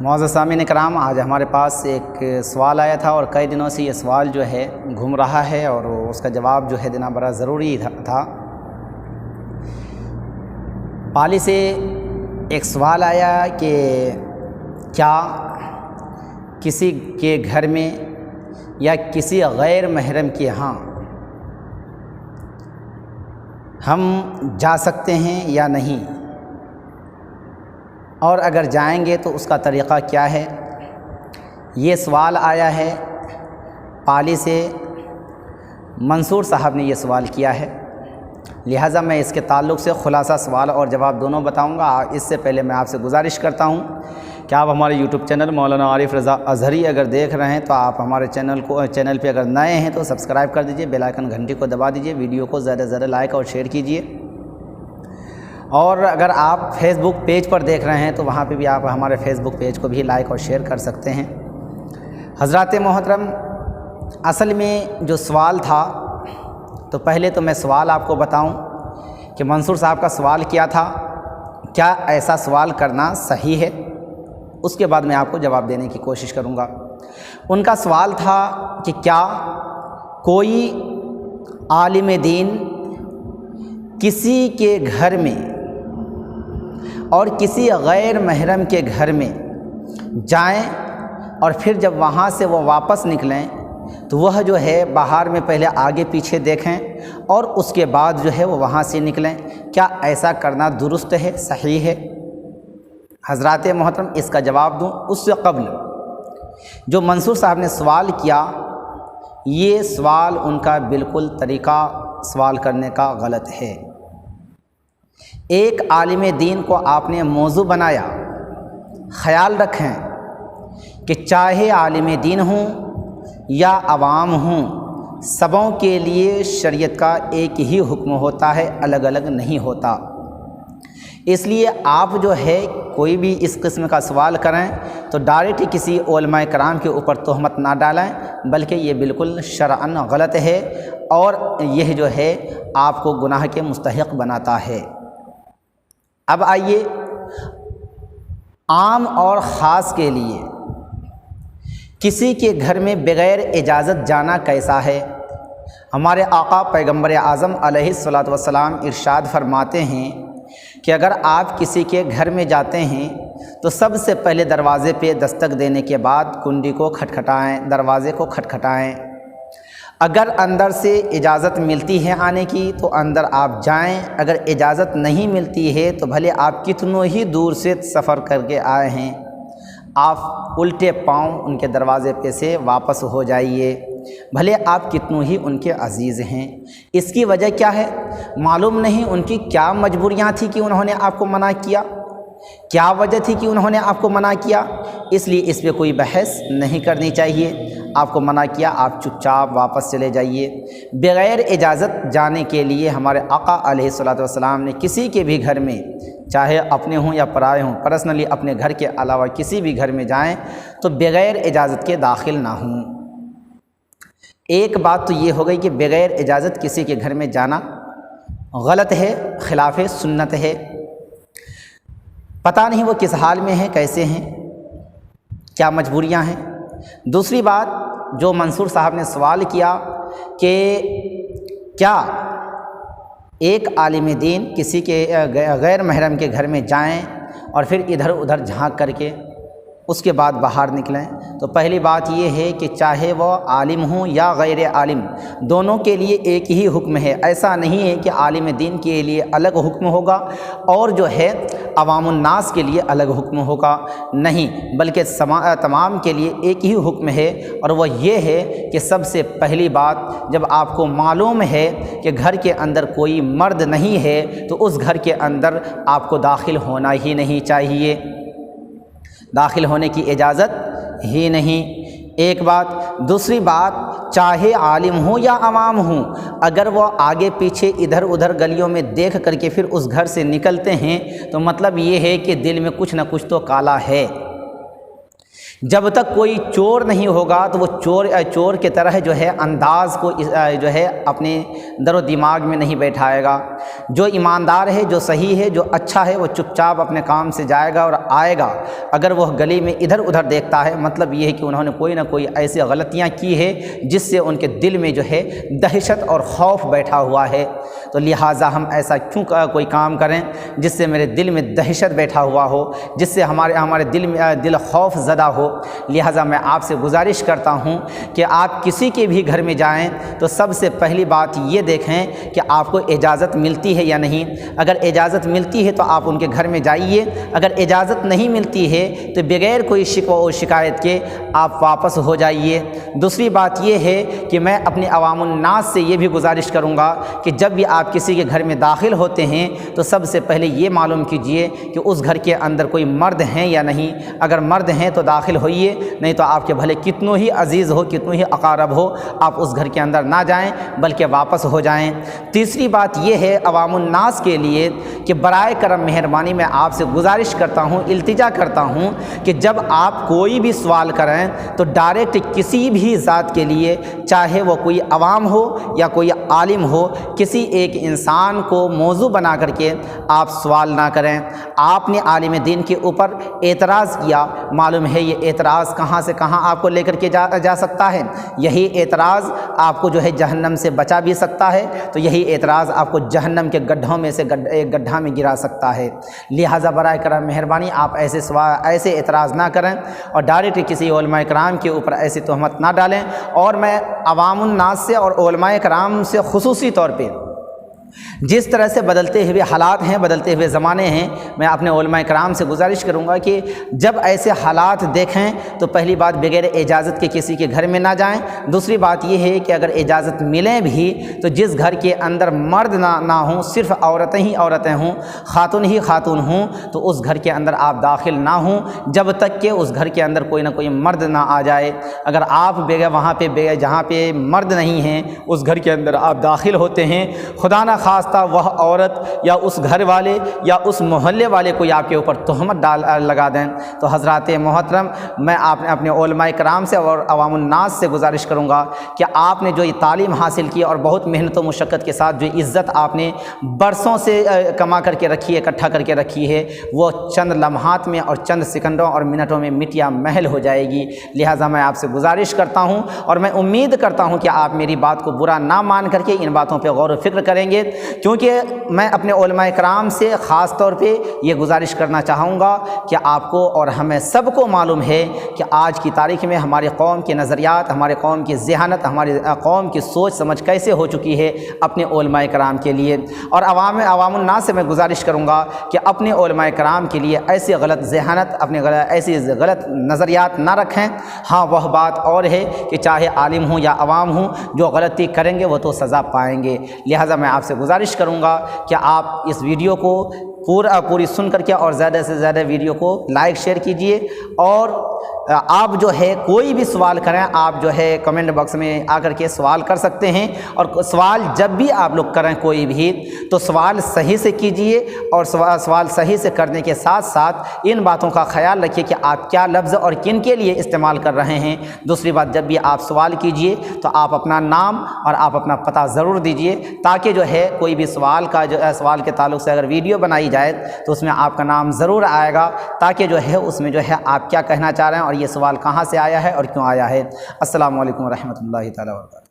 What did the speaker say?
معزز سامعین کرام، آج ہمارے پاس ایک سوال آیا تھا اور کئی دنوں سے یہ سوال جو ہے گھوم رہا ہے اور اس کا جواب جو ہے دینا بڑا ضروری تھا۔ پالی سے ایک سوال آیا کہ کیا کسی کے گھر میں یا کسی غیر محرم کے ہاں ہم جا سکتے ہیں یا نہیں، اور اگر جائیں گے تو اس کا طریقہ کیا ہے؟ یہ سوال آیا ہے پالی سے، منصور صاحب نے یہ سوال کیا ہے، لہٰذا میں اس کے تعلق سے خلاصہ سوال اور جواب دونوں بتاؤں گا۔ اس سے پہلے میں آپ سے گزارش کرتا ہوں کہ آپ ہمارے یوٹیوب چینل مولانا عارف رضا اظہری اگر دیکھ رہے ہیں تو آپ ہمارے چینل پہ اگر نئے ہیں تو سبسکرائب کر دیجئے، بیل آئیکن گھنٹی کو دبا دیجئے، ویڈیو کو زیادہ سے زیادہ لائک اور شیئر کیجئے، اور اگر آپ فیس بک پیج پر دیکھ رہے ہیں تو وہاں پہ بھی آپ ہمارے فیس بک پیج کو بھی لائک اور شیئر کر سکتے ہیں۔ حضرات محترم، اصل میں جو سوال تھا، تو پہلے تو میں سوال آپ کو بتاؤں کہ منصور صاحب کا سوال کیا تھا، کیا ایسا سوال کرنا صحیح ہے؟ اس کے بعد میں آپ کو جواب دینے کی کوشش کروں گا۔ ان کا سوال تھا کہ کیا کوئی عالم دین کسی کے گھر میں اور کسی غیر محرم کے گھر میں جائیں اور پھر جب وہاں سے وہ واپس نکلیں تو وہ جو ہے باہر میں پہلے آگے پیچھے دیکھیں اور اس کے بعد جو ہے وہ وہاں سے نکلیں، کیا ایسا کرنا درست ہے، صحیح ہے؟ حضرات محترم، اس کا جواب دوں اس سے قبل جو منصور صاحب نے سوال کیا، یہ سوال ان کا بالکل طریقہ سوال کرنے کا غلط ہے۔ ایک عالم دین کو آپ نے موضوع بنایا، خیال رکھیں کہ چاہے عالم دین ہوں یا عوام ہوں، سبوں کے لیے شریعت کا ایک ہی حکم ہوتا ہے، الگ الگ نہیں ہوتا۔ اس لیے آپ جو ہے کوئی بھی اس قسم کا سوال کریں تو ڈائریکٹ کسی علماء کرام کے اوپر تہمت نہ ڈالیں، بلکہ یہ بالکل شرعاً غلط ہے اور یہ جو ہے آپ کو گناہ کے مستحق بناتا ہے۔ اب آئیے عام اور خاص کے لیے کسی کے گھر میں بغیر اجازت جانا کیسا ہے؟ ہمارے آقا پیغمبر اعظم علیہ الصلاۃ والسلام ارشاد فرماتے ہیں کہ اگر آپ کسی کے گھر میں جاتے ہیں تو سب سے پہلے دروازے پہ دستک دینے کے بعد کنڈی کو کھٹکھٹائیں، دروازے کو کھٹکھٹائیں۔ اگر اندر سے اجازت ملتی ہے آنے کی تو اندر آپ جائیں، اگر اجازت نہیں ملتی ہے تو بھلے آپ کتنوں ہی دور سے سفر کر کے آئے ہیں، آپ الٹے پاؤں ان کے دروازے پہ سے واپس ہو جائیے، بھلے آپ کتنوں ہی ان کے عزیز ہیں۔ اس کی وجہ کیا ہے؟ معلوم نہیں ان کی کیا مجبوریاں تھیں کہ انہوں نے آپ کو منع کیا، کیا وجہ تھی کہ انہوں نے آپ کو منع کیا، اس لیے اس پہ کوئی بحث نہیں کرنی چاہیے۔ آپ کو منع کیا، آپ چپ چاپ واپس چلے جائیے۔ بغیر اجازت جانے کے لیے ہمارے آقا علیہ الصلاۃ والسلام نے کسی کے بھی گھر میں، چاہے اپنے ہوں یا پرائے ہوں، پرسنلی اپنے گھر کے علاوہ کسی بھی گھر میں جائیں تو بغیر اجازت کے داخل نہ ہوں۔ ایک بات تو یہ ہو گئی کہ بغیر اجازت کسی کے گھر میں جانا غلط ہے، خلاف سنت ہے۔ پتہ نہیں وہ کس حال میں ہیں، کیسے ہیں، کیا مجبوریاں ہیں۔ دوسری بات جو منصور صاحب نے سوال کیا کہ کیا ایک عالم دین کسی کے غیر محرم کے گھر میں جائیں اور پھر ادھر ادھر جھانک کر کے اس کے بعد باہر نکلیں، تو پہلی بات یہ ہے کہ چاہے وہ عالم ہوں یا غیر عالم، دونوں کے لیے ایک ہی حکم ہے۔ ایسا نہیں ہے کہ عالم دین کے لیے الگ حکم ہوگا اور جو ہے عوام الناس کے لیے الگ حکم ہوگا، نہیں، بلکہ تمام کے لیے ایک ہی حکم ہے، اور وہ یہ ہے کہ سب سے پہلی بات، جب آپ کو معلوم ہے کہ گھر کے اندر کوئی مرد نہیں ہے تو اس گھر کے اندر آپ کو داخل ہونا ہی نہیں چاہیے، داخل ہونے کی اجازت ہی نہیں۔ ایک بات۔ دوسری بات، چاہے عالم ہوں یا عوام ہوں، اگر وہ آگے پیچھے ادھر ادھر گلیوں میں دیکھ کر کے پھر اس گھر سے نکلتے ہیں تو مطلب یہ ہے کہ دل میں کچھ نہ کچھ تو کالا ہے۔ جب تک کوئی چور نہیں ہوگا تو وہ چور کی طرح جو ہے انداز کو جو ہے اپنے در و دماغ میں نہیں بیٹھائے گا جو ایماندار ہے، جو صحیح ہے، جو اچھا ہے، وہ چپ چاپ اپنے کام سے جائے گا اور آئے گا۔ اگر وہ گلی میں ادھر ادھر دیکھتا ہے، مطلب یہ ہے کہ انہوں نے کوئی نہ کوئی ایسی غلطیاں کی ہے جس سے ان کے دل میں جو ہے دہشت اور خوف بیٹھا ہوا ہے۔ تو لہٰذا ہم ایسا کیوں کوئی کام کریں جس سے میرے دل میں دہشت بیٹھا ہوا ہو، جس سے ہمارے دل خوف زدہ ہو۔ لہٰذا میں آپ سے گزارش کرتا ہوں کہ آپ کسی کے بھی گھر میں جائیں تو سب سے پہلی بات یہ دیکھیں کہ آپ کو اجازت ملتی ہے یا نہیں۔ اگر اجازت ملتی ہے تو آپ ان کے گھر میں جائیے، اگر اجازت نہیں ملتی ہے تو بغیر کوئی شکوہ و شکایت کے آپ واپس ہو جائیے۔ دوسری بات یہ ہے کہ میں اپنے عوام الناس سے یہ بھی گزارش کروں گا کہ جب بھی آپ کسی کے گھر میں داخل ہوتے ہیں تو سب سے پہلے یہ معلوم کیجئے کہ اس گھر کے اندر کوئی مرد ہیں یا نہیں۔ اگر مرد ہیں تو داخل ہوئیے، نہیں تو آپ کے بھلے کتنوں ہی عزیز ہو، کتنوں ہی اقارب ہو، آپ اس گھر کے اندر نہ جائیں بلکہ واپس ہو جائیں۔ تیسری بات یہ ہے عوام الناس کے لیے کہ برائے کرم مہربانی میں آپ سے گزارش کرتا ہوں، التجا کرتا ہوں کہ جب آپ کوئی بھی سوال کریں تو ڈائریکٹ کسی بھی ذات کے لیے، چاہے وہ کوئی عوام ہو یا کوئی عالم ہو، کسی ایک انسان کو موضوع بنا کر کے آپ سوال نہ کریں۔ آپ نے عالم دین کے اوپر اعتراض کیا، معلوم ہے یہ اعتراض کہاں سے کہاں آپ کو لے کر کے جا سکتا ہے۔ یہی اعتراض آپ کو جو ہے جہنم سے بچا بھی سکتا ہے، تو یہی اعتراض آپ کو جہنم کے گڈھوں میں سے ایک گڈھا میں گرا سکتا ہے۔ لہٰذا برائے کرم مہربانی آپ ایسے اعتراض نہ کریں اور ڈائریکٹ کسی علماء کرام کے اوپر ایسی تہمت نہ ڈالیں۔ اور میں عوام الناس سے اور علماء کرام سے خصوصی طور پہ جس طرح سے بدلتے ہوئے حالات ہیں، بدلتے ہوئے زمانے ہیں، میں اپنے علماء کرام سے گزارش کروں گا کہ جب ایسے حالات دیکھیں تو پہلی بات بغیر اجازت کے کسی کے گھر میں نہ جائیں۔ دوسری بات یہ ہے کہ اگر اجازت ملیں بھی تو جس گھر کے اندر مرد نہ ہوں، صرف عورتیں ہی عورتیں ہوں، خاتون ہی خاتون ہوں، تو اس گھر کے اندر آپ داخل نہ ہوں جب تک کہ اس گھر کے اندر کوئی نہ کوئی مرد نہ آ جائے۔ اگر آپ وہاں پہ جہاں پہ مرد نہیں ہیں اس گھر کے اندر آپ داخل ہوتے ہیں، خدا نہ خواستہ وہ عورت یا اس گھر والے یا اس محلے والے کوئی آپ کے اوپر تہمت لگا دیں، تو حضرات محترم میں اپنے علماء کرام سے اور عوام الناس سے گزارش کروں گا کہ آپ نے جو یہ تعلیم حاصل کی اور بہت محنت و مشقت کے ساتھ جو عزت آپ نے برسوں سے کما کر کے رکھی ہے، اکٹھا کر کے رکھی ہے، وہ چند لمحات میں اور چند سیکنڈوں اور منٹوں میں مٹیا محل ہو جائے گی۔ لہٰذا میں آپ سے گزارش کرتا ہوں اور میں امید کرتا ہوں کہ آپ میری بات کو برا نہ مان کر کے ان باتوں پہ غور و فکر کریں گے، کیونکہ میں اپنے علماء کرام سے خاص طور پہ یہ گزارش کرنا چاہوں گا کہ آپ کو اور ہمیں سب کو معلوم ہے کہ آج کی تاریخ میں ہمارے قوم کے نظریات، ہمارے قوم کی ذہانت، ہماری قوم کی سوچ سمجھ کیسے ہو چکی ہے اپنے علماء کرام کے لیے۔ اور عوام الناس سے میں گزارش کروں گا کہ اپنے علماء کرام کے لیے ایسی غلط ذہانت، ایسی غلط نظریات نہ رکھیں۔ ہاں وہ بات اور ہے کہ چاہے عالم ہوں یا عوام ہوں، جو غلطی کریں گے وہ تو سزا پائیں گے۔ لہٰذا میں آپ سے گزارش کروں گا کہ آپ اس ویڈیو کو پوری سن کر کے اور زیادہ سے زیادہ ویڈیو کو لائک شیئر کیجئے، اور آپ جو ہے کوئی بھی سوال کریں، آپ جو ہے کمنٹ باکس میں آ کر کے سوال کر سکتے ہیں، اور سوال جب بھی آپ لوگ کریں کوئی بھی تو سوال صحیح سے کیجئے، اور سوال صحیح سے کرنے کے ساتھ ساتھ ان باتوں کا خیال رکھیے کہ آپ کیا لفظ اور کن کے لیے استعمال کر رہے ہیں۔ دوسری بات، جب بھی آپ سوال کیجئے تو آپ اپنا نام اور آپ اپنا پتہ ضرور دیجئے، تاکہ جو ہے کوئی بھی سوال کے تعلق سے اگر ویڈیو بنائی جائے تو اس میں آپ کا نام ضرور آئے گا، تاکہ جو ہے اس میں جو ہے آپ کیا کہنا چاہ رہے ہیں اور یہ سوال کہاں سے آیا ہے اور کیوں آیا ہے۔ السلام علیکم ورحمۃ اللہ تعالیٰ وبرکاتہ۔